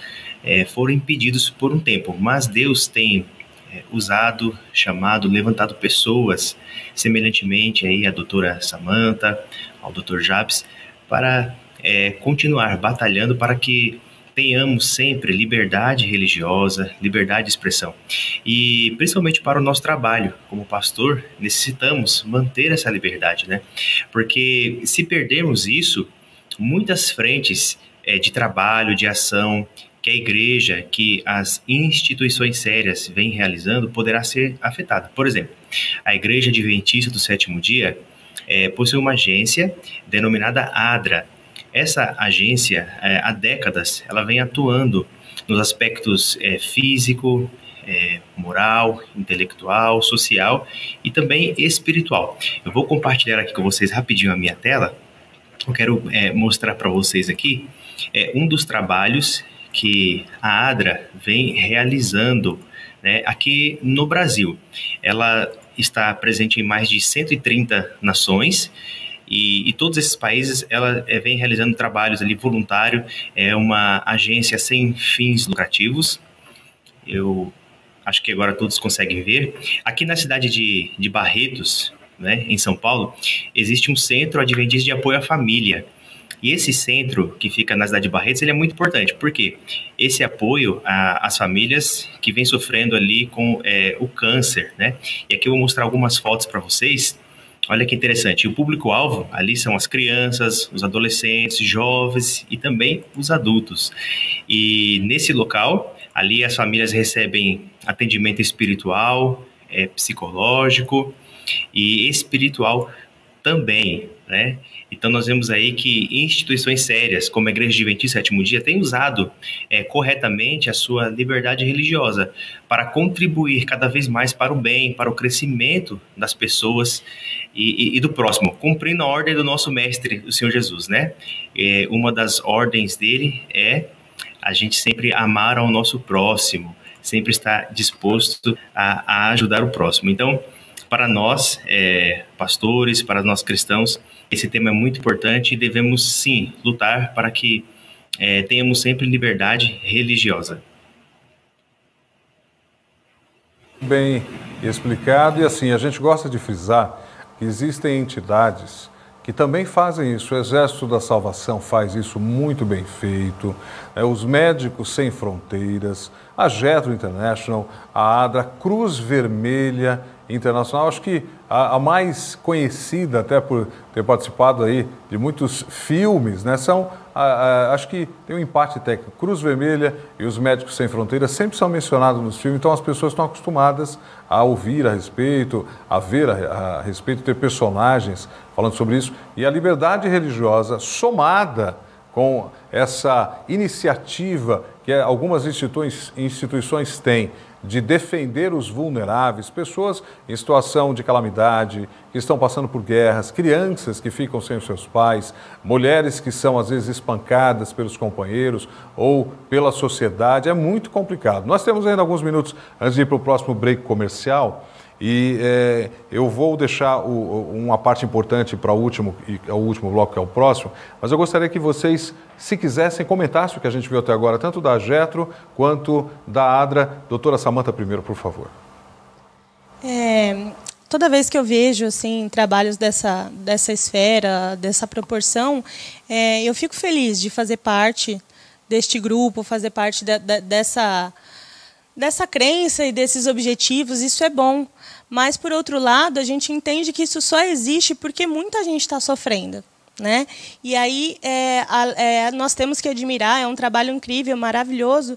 foram impedidos por um tempo, mas Deus tem usado, chamado, levantado pessoas, semelhantemente aí a doutora Samanta, ao doutor Jabes, para continuar batalhando para que tenhamos sempre liberdade religiosa, liberdade de expressão. E principalmente para o nosso trabalho como pastor, necessitamos manter essa liberdade, né? Porque se perdermos isso, muitas frentes de trabalho, de ação, que a igreja, que as instituições sérias vêm realizando, poderá ser afetada. Por exemplo, a Igreja Adventista do Sétimo Dia possui uma agência denominada ADRA. Essa agência, há décadas, ela vem atuando nos aspectos físico, moral, intelectual, social e também espiritual. Eu vou compartilhar aqui com vocês rapidinho a minha tela. Eu quero mostrar para vocês aqui um dos trabalhos que a ADRA vem realizando, né, aqui no Brasil. Ela está presente em mais de 130 nações e todos esses países ela vem realizando trabalhos ali voluntário. É uma agência sem fins lucrativos. Eu acho que agora todos conseguem ver. Aqui na cidade de Barretos, né, em São Paulo, existe um centro adventista de apoio à família. E esse centro, que fica na cidade de Barretos, ele é muito importante, porque esse apoio às famílias que vêm sofrendo ali com o câncer, né? E aqui eu vou mostrar algumas fotos para vocês, Olha que interessante, o público-alvo ali são as crianças, os adolescentes, jovens e também os adultos. E nesse local, ali as famílias recebem atendimento espiritual, psicológico e espiritual também, né? Então nós vemos aí que instituições sérias, como a Igreja Adventista Sétimo Dia, têm usado corretamente a sua liberdade religiosa para contribuir cada vez mais para o bem, para o crescimento das pessoas e do próximo, cumprindo a ordem do nosso mestre, o Senhor Jesus, né? Uma das ordens dele é a gente sempre amar ao nosso próximo, sempre estar disposto a ajudar o próximo. Então, para nós, pastores, para nós cristãos, esse tema é muito importante e devemos, sim, lutar para que tenhamos sempre liberdade religiosa. Bem explicado, e assim, a gente gosta de frisar que existem entidades que também fazem isso. O Exército da Salvação faz isso muito bem feito, os Médicos Sem Fronteiras, a Jetro International, a ADRA, Cruz Vermelha Internacional, acho que a mais conhecida, até por ter participado aí de muitos filmes, né, acho que tem um empate técnico. Cruz Vermelha e os Médicos Sem Fronteiras sempre são mencionados nos filmes, então as pessoas estão acostumadas a ouvir a respeito, a ver a respeito, ter personagens falando sobre isso. E a liberdade religiosa, somada com essa iniciativa que algumas instituições têm de defender os vulneráveis, pessoas em situação de calamidade, que estão passando por guerras, crianças que ficam sem os seus pais, mulheres que são às vezes espancadas pelos companheiros ou pela sociedade, é muito complicado. Nós temos ainda alguns minutos antes de ir para o próximo break comercial e eu vou deixar uma parte importante para o último bloco, que é o próximo, mas eu gostaria que vocês, se quisessem, comentassem o que a gente viu até agora, tanto da Jetro quanto da ADRA. Doutora Samantha, primeiro, por favor. Toda vez que eu vejo assim, trabalhos dessa esfera, dessa proporção, eu fico feliz de fazer parte deste grupo, fazer parte dessa crença e desses objetivos. Isso é bom. Mas, por outro lado, a gente entende que isso só existe porque muita gente está sofrendo, né? E aí nós temos que admirar, é um trabalho incrível, maravilhoso,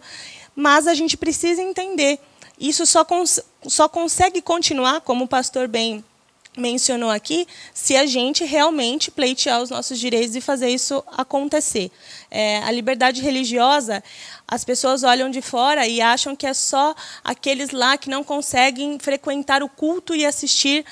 mas a gente precisa entender. Isso só consegue continuar, como o pastor bem mencionou aqui, se a gente realmente pleitear os nossos direitos e fazer isso acontecer. A liberdade religiosa, as pessoas olham de fora e acham que é só aqueles lá que não conseguem frequentar o culto e assistir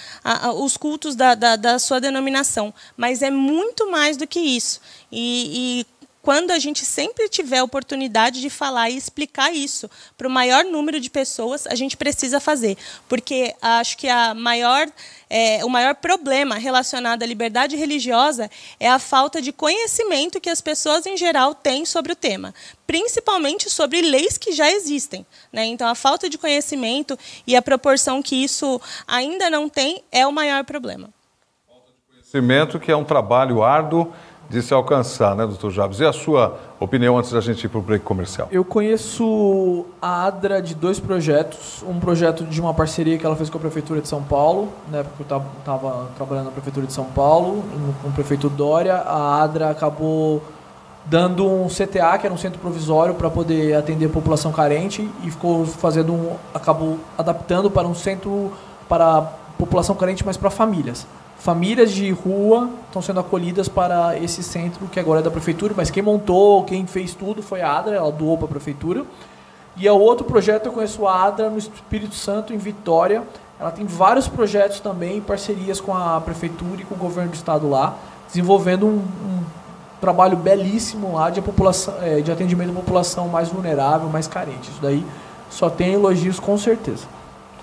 os cultos da sua denominação. Mas é muito mais do que isso. E quando a gente sempre tiver a oportunidade de falar e explicar isso para o maior número de pessoas, a gente precisa fazer. Porque acho que o maior problema relacionado à liberdade religiosa é a falta de conhecimento que as pessoas, em geral, têm sobre o tema, principalmente sobre leis que já existem, né? Então, a falta de conhecimento e a proporção que isso ainda não tem é o maior problema. Falta de conhecimento, que é um trabalho árduo de se alcançar, né, doutor Jabes? E a sua opinião antes da gente ir para o break comercial? Eu conheço a ADRA de 2 projetos. Um projeto de uma parceria que ela fez com a Prefeitura de São Paulo, né, porque eu estava trabalhando na Prefeitura de São Paulo, com o prefeito Dória. A ADRA acabou dando um CTA, que era um centro provisório, para poder atender a população carente, e acabou adaptando para um centro para a população carente, mas para famílias. Famílias de rua estão sendo acolhidas para esse centro, que agora é da Prefeitura, mas quem montou, quem fez tudo foi a ADRA, ela doou para a Prefeitura. E o outro projeto, eu conheço a ADRA no Espírito Santo, em Vitória. Ela tem vários projetos também, em parcerias com a Prefeitura e com o governo do estado lá, desenvolvendo um trabalho belíssimo lá de atendimento à população mais vulnerável, mais carente. Isso daí só tem elogios, com certeza.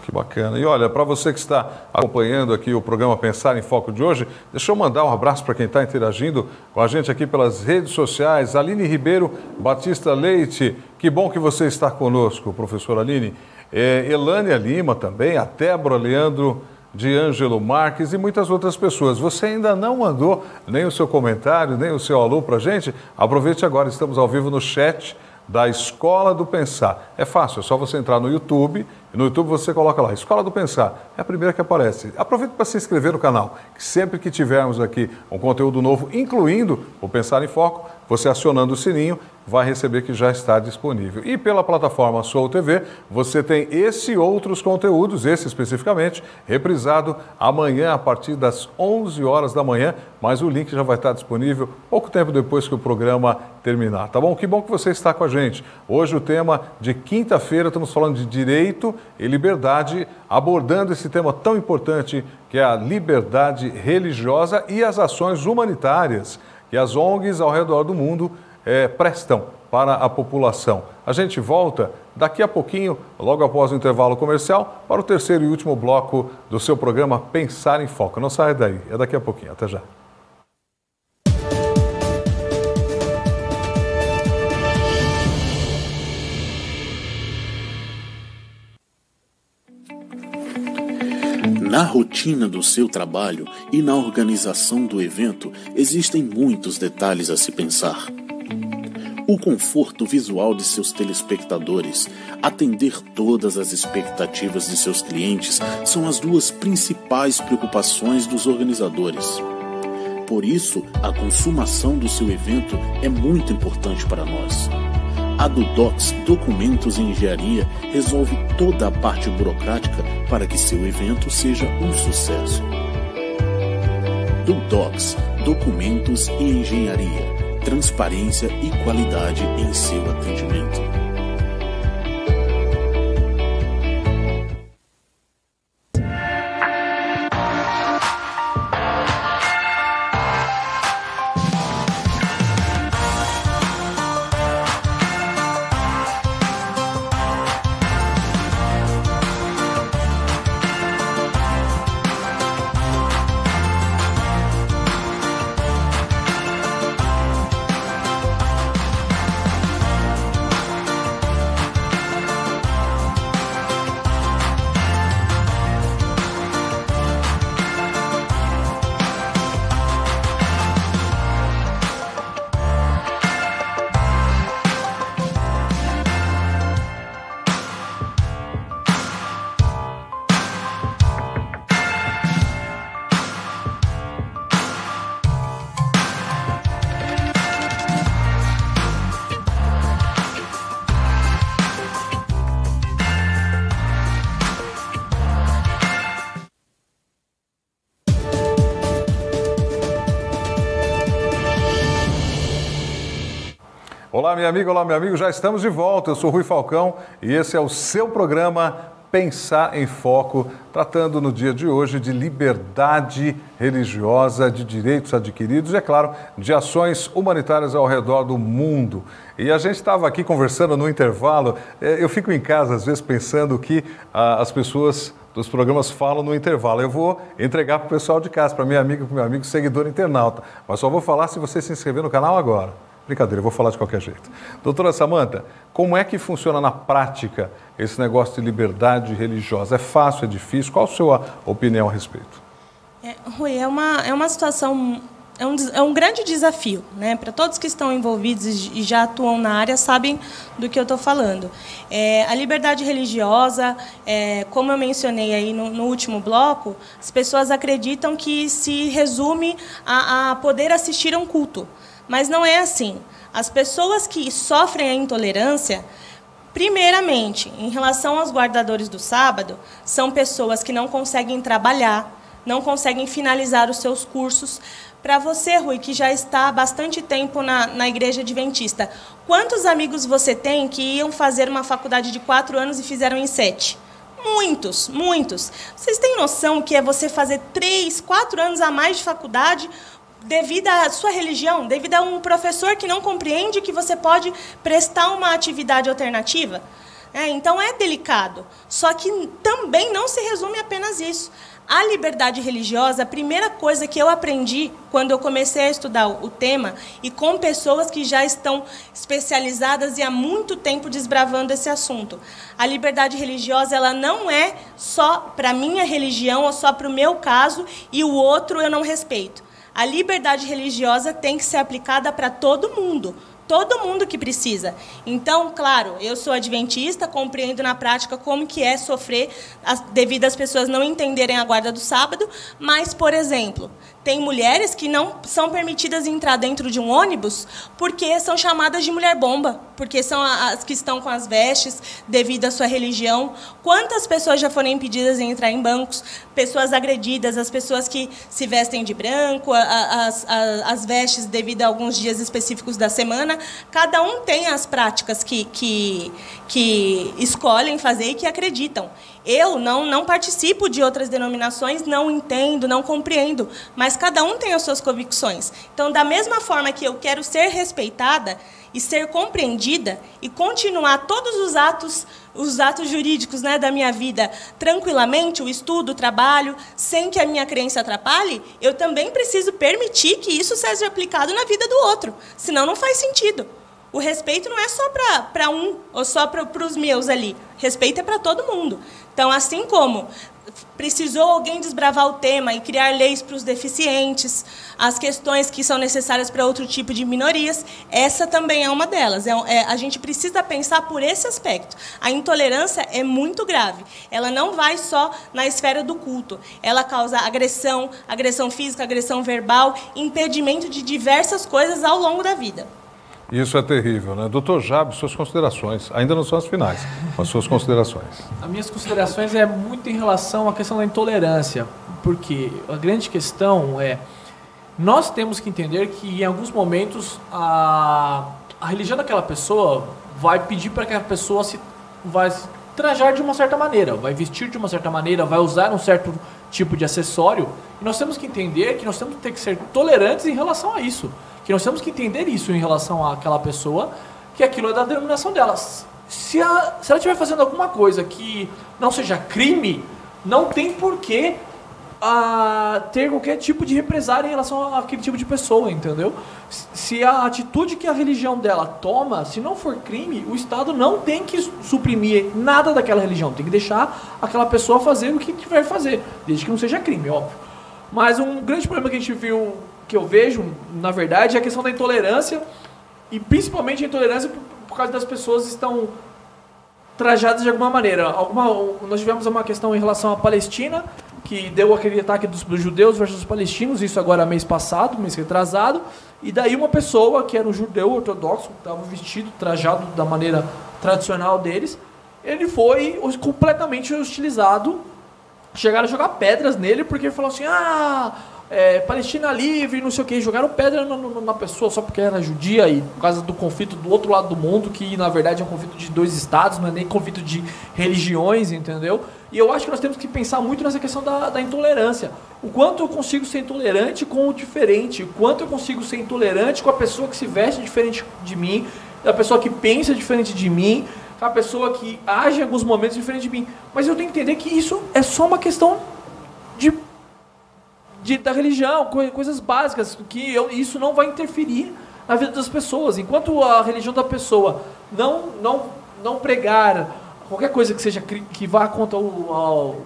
Que bacana. E olha, para você que está acompanhando aqui o programa Pensar em Foco de hoje, deixa eu mandar um abraço para quem está interagindo com a gente aqui pelas redes sociais. Aline Ribeiro Batista Leite, que bom que você está conosco, professora Aline. Elânia Lima também, a Débora Leandro de Ângelo Marques e muitas outras pessoas. Você ainda não mandou nem o seu comentário, nem o seu alô para a gente? Aproveite agora, estamos ao vivo no chat da Escola do Pensar. É fácil, é só você entrar no YouTube, e no YouTube você coloca lá, Escola do Pensar, é a primeira que aparece. Aproveite para se inscrever no canal, que sempre que tivermos aqui um conteúdo novo, incluindo o Pensar em Foco, você acionando o sininho, vai receber que já está disponível. E pela plataforma Soul TV, você tem esse e outros conteúdos, esse especificamente, reprisado amanhã a partir das 11 horas da manhã, mas o link já vai estar disponível pouco tempo depois que o programa terminar, tá bom? Que bom que você está com a gente. Hoje o tema de quinta-feira, estamos falando de direito e liberdade, abordando esse tema tão importante que é a liberdade religiosa e as ações humanitárias que as ONGs ao redor do mundo prestam para a população. A gente volta daqui a pouquinho, logo após o intervalo comercial, para o terceiro e último bloco do seu programa Pensar em Foco. Não saia daí, é daqui a pouquinho. Até já. Na rotina do seu trabalho e na organização do evento, existem muitos detalhes a se pensar. O conforto visual de seus telespectadores, atender todas as expectativas de seus clientes são as duas principais preocupações dos organizadores. Por isso, a consumação do seu evento é muito importante para nós. A Dudox Documentos e Engenharia resolve toda a parte burocrática para que seu evento seja um sucesso. Dudox Documentos e Engenharia. Transparência e qualidade em seu atendimento. Olá, minha amiga, olá, meu amigo, já estamos de volta. Eu sou Rui Falcão e esse é o seu programa Pensar em Foco, tratando no dia de hoje de liberdade religiosa, de direitos adquiridos e, é claro, de ações humanitárias ao redor do mundo. E a gente estava aqui conversando no intervalo, eu fico em casa às vezes pensando que as pessoas dos programas falam no intervalo. Eu vou entregar para o pessoal de casa, para minha amiga, para o meu amigo seguidor internauta, mas só vou falar se você se inscrever no canal agora. Brincadeira, eu vou falar de qualquer jeito. Doutora Samantha, como é que funciona na prática esse negócio de liberdade religiosa? É fácil, é difícil? Qual a sua opinião a respeito? Rui, é uma situação, é um grande desafio, né? Para todos que estão envolvidos e já atuam na área, sabem do que eu estou falando. A liberdade religiosa, como eu mencionei aí no último bloco, as pessoas acreditam que se resume a poder assistir a um culto. Mas não é assim. As pessoas que sofrem a intolerância, primeiramente, em relação aos guardadores do sábado, são pessoas que não conseguem trabalhar, não conseguem finalizar os seus cursos. Para você, Rui, que já está há bastante tempo na Igreja Adventista, quantos amigos você tem que iam fazer uma faculdade de 4 anos e fizeram em 7? Muitos, muitos. Vocês têm noção que é você fazer 3, 4 anos a mais de faculdade devido à sua religião, devido a um professor que não compreende que você pode prestar uma atividade alternativa? Então é delicado. Só que também não se resume apenas isso. A liberdade religiosa, a primeira coisa que eu aprendi quando eu comecei a estudar o tema e com pessoas que já estão especializadas e há muito tempo desbravando esse assunto. A liberdade religiosa, ela não é só para a minha religião ou só para o meu caso e o outro eu não respeito. A liberdade religiosa tem que ser aplicada para todo mundo. todo mundo que precisa. Então, claro, eu sou adventista, compreendo na prática como que é sofrer devido às pessoas não entenderem a guarda do sábado, mas, por exemplo, tem mulheres que não são permitidas entrar dentro de um ônibus porque são chamadas de mulher-bomba, porque são as que estão com as vestes devido à sua religião. Quantas pessoas já foram impedidas de entrar em bancos? Pessoas agredidas, as pessoas que se vestem de branco, as vestes devido a alguns dias específicos da semana. Cada um tem as práticas que escolhem fazer e que acreditam. Eu não participo de outras denominações, não entendo, não compreendo, mas cada um tem as suas convicções. Então, da mesma forma que eu quero ser respeitada e ser compreendida e continuar todos os atos jurídicos, né, da minha vida tranquilamente, o estudo, o trabalho, sem que a minha crença atrapalhe, eu também preciso permitir que isso seja aplicado na vida do outro, senão não faz sentido. O respeito não é só para um ou só para os meus ali. Respeito é para todo mundo. Então, assim como precisou alguém desbravar o tema e criar leis para os deficientes, as questões que são necessárias para outro tipo de minorias, essa também é uma delas. A gente precisa pensar por esse aspecto. A intolerância é muito grave. Ela não vai só na esfera do culto. Ela causa agressão física, agressão verbal, impedimento de diversas coisas ao longo da vida. Isso é terrível, né? Doutor Jabes, suas considerações. Ainda não são as finais, mas suas considerações. As minhas considerações é muito em relação à questão da intolerância, porque a grande questão é, nós temos que entender que em alguns momentos a religião daquela pessoa vai pedir para que a pessoa vai se trajar de uma certa maneira, vai vestir de uma certa maneira, vai usar um certo tipo de acessório, e nós temos que entender que nós temos que ter que ser tolerantes em relação a isso. Que nós temos que entender isso em relação àquela pessoa, que aquilo é da denominação delas. Se ela estiver fazendo alguma coisa que não seja crime, não tem porquê ter qualquer tipo de represália em relação àquele tipo de pessoa, entendeu? Se a atitude que a religião dela toma, se não for crime, o Estado não tem que suprimir nada daquela religião, tem que deixar aquela pessoa fazer o que tiver que fazer, desde que não seja crime, óbvio. Mas um grande problema que a gente viu, que eu vejo, na verdade, é a questão da intolerância, e principalmente a intolerância por causa das pessoas estão trajadas de alguma maneira. Nós tivemos uma questão em relação à Palestina, que deu aquele ataque dos judeus versus os palestinos, isso agora mês passado, mês retrasado, e daí uma pessoa que era um judeu ortodoxo, que estava vestido, trajado da maneira tradicional deles, ele foi completamente hostilizado, chegaram a jogar pedras nele, porque ele falou assim, Palestina livre, não sei o que, jogaram pedra na pessoa só porque era judia e por causa do conflito do outro lado do mundo, que na verdade é um conflito de dois estados, não é nem conflito de religiões, entendeu? E eu acho que nós temos que pensar muito nessa questão da intolerância. O quanto eu consigo ser intolerante com o diferente, o quanto eu consigo ser intolerante com a pessoa que se veste diferente de mim, da pessoa que pensa diferente de mim, a pessoa que age em alguns momentos diferente de mim. Mas eu tenho que entender que isso é só uma questão da religião, coisas básicas, que isso não vai interferir na vida das pessoas. Enquanto a religião da pessoa não pregar qualquer coisa que seja que vá contra o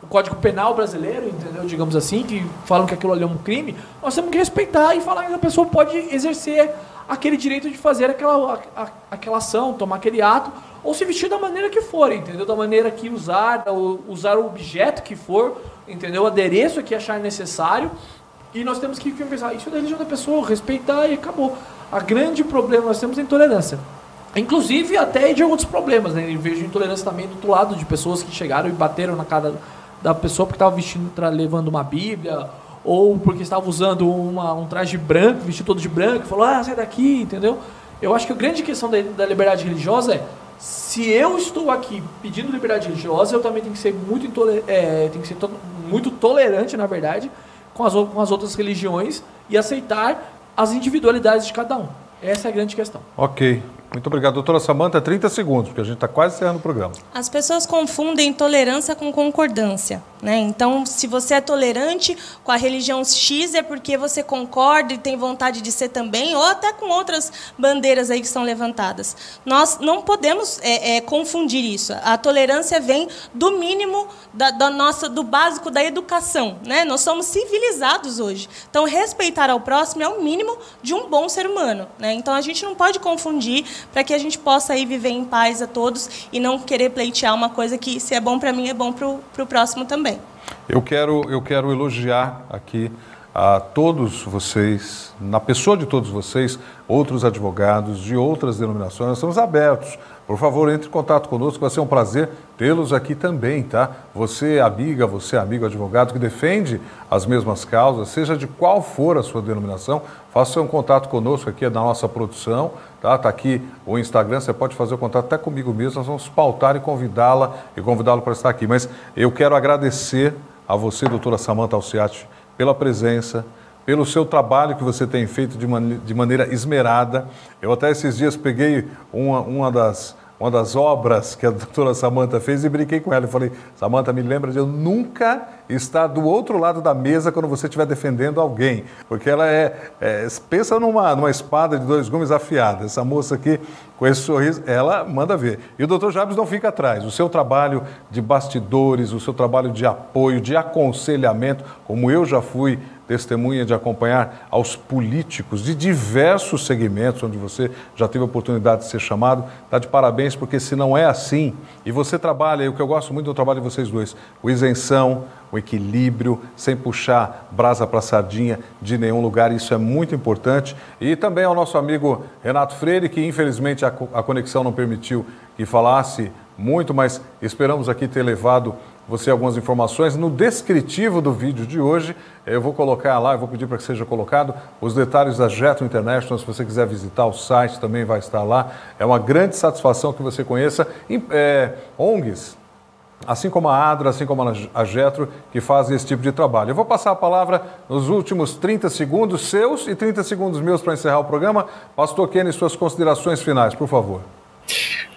Código Penal brasileiro, entendeu? Digamos assim, que falam que aquilo ali é um crime, nós temos que respeitar e falar que a pessoa pode exercer aquele direito de fazer aquela ação, tomar aquele ato, ou se vestir da maneira que for, entendeu? Da maneira que usar o objeto que for, entendeu? O adereço que achar necessário, e nós temos que pensar, isso é da religião da pessoa, respeitar e acabou. A grande problema nós temos é a intolerância. Inclusive até de outros problemas, né? Eu vejo intolerância também do outro lado, de pessoas que chegaram e bateram na cara da pessoa porque estava levando uma Bíblia, ou porque estava usando um traje branco, vestido todo de branco, falou, sai daqui, entendeu? Eu acho que a grande questão da liberdade religiosa é, se eu estou aqui pedindo liberdade religiosa, eu também tenho que ser muito tolerante, na verdade, com as outras religiões e aceitar as individualidades de cada um. Essa é a grande questão. Ok. Muito obrigado. Doutora Samanta, 30 segundos, porque a gente está quase encerrando o programa. As pessoas confundem tolerância com concordância, né? Então, se você é tolerante com a religião X, é porque você concorda e tem vontade de ser também, ou até com outras bandeiras aí que são levantadas. Nós não podemos confundir isso. A tolerância vem do mínimo do básico da educação, né? Nós somos civilizados hoje. Então, respeitar ao próximo é o mínimo de um bom ser humano, né? Então, a gente não pode confundir, para que a gente possa aí viver em paz a todos e não querer pleitear uma coisa que, se é bom para mim, é bom para o próximo também. Eu quero elogiar aqui a todos vocês, na pessoa de todos vocês, outros advogados de outras denominações. Nós estamos abertos. Por favor, entre em contato conosco, vai ser um prazer tê-los aqui também, tá? Você, amiga, você, amigo advogado que defende as mesmas causas, seja de qual for a sua denominação, faça um contato conosco aqui na nossa produção, tá? Tá aqui o Instagram, você pode fazer o contato até comigo mesmo, nós vamos pautar e convidá-lo para estar aqui. Mas eu quero agradecer a você, doutora Samanta Alciati, pela presença, pelo seu trabalho que você tem feito de maneira esmerada. Eu até esses dias peguei uma das obras que a doutora Samanta fez e brinquei com ela. Eu falei, Samanta, me lembra de eu nunca estar do outro lado da mesa quando você estiver defendendo alguém. Porque ela pensa numa espada de 2 gumes afiada. Essa moça aqui, com esse sorriso, ela manda ver. E o doutor Jabes não fica atrás. O seu trabalho de bastidores, o seu trabalho de apoio, de aconselhamento, como eu já fui testemunha de acompanhar aos políticos de diversos segmentos, onde você já teve a oportunidade de ser chamado, está de parabéns, porque se não é assim, e você trabalha, e o que eu gosto muito do trabalho de vocês dois, o isenção, o equilíbrio, sem puxar brasa para sardinha de nenhum lugar, isso é muito importante. E também ao nosso amigo Renato Freire, que infelizmente a conexão não permitiu que falasse muito, mas esperamos aqui ter levado você algumas informações. No descritivo do vídeo de hoje, eu vou colocar lá, eu vou pedir para que seja colocado os detalhes da Jetro International. Se você quiser visitar o site, também vai estar lá. É uma grande satisfação que você conheça ONGs, assim como a ADRA, assim como a Jetro, que fazem esse tipo de trabalho. Eu vou passar a palavra nos últimos 30 segundos seus e 30 segundos meus para encerrar o programa. Pastor Kenny, suas considerações finais, por favor.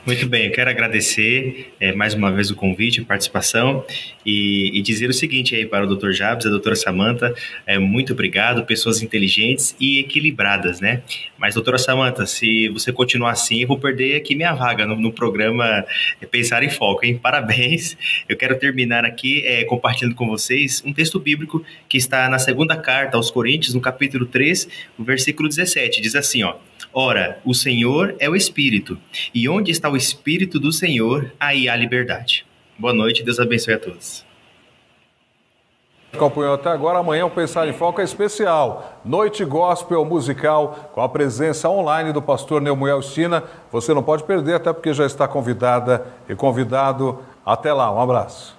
Muito bem, eu quero agradecer mais uma vez o convite, a participação e dizer o seguinte aí para o Dr. Jabes, a doutora Samanta, muito obrigado, pessoas inteligentes e equilibradas, né? Mas, doutora Samanta, se você continuar assim, eu vou perder aqui minha vaga no programa Pensar em Foco, hein? Parabéns! Eu quero terminar aqui compartilhando com vocês um texto bíblico que está na segunda carta aos Coríntios, no capítulo 3, no versículo 17, diz assim, ó: Ora, o Senhor é o Espírito, e onde está o Espírito do Senhor, aí há liberdade. Boa noite, Deus abençoe a todos. Acompanhou até agora, amanhã o Pensar em Foco é especial. Noite Gospel Musical, com a presença online do pastor Neumoel Sina. Você não pode perder, até porque já está convidada e convidado. Até lá, um abraço.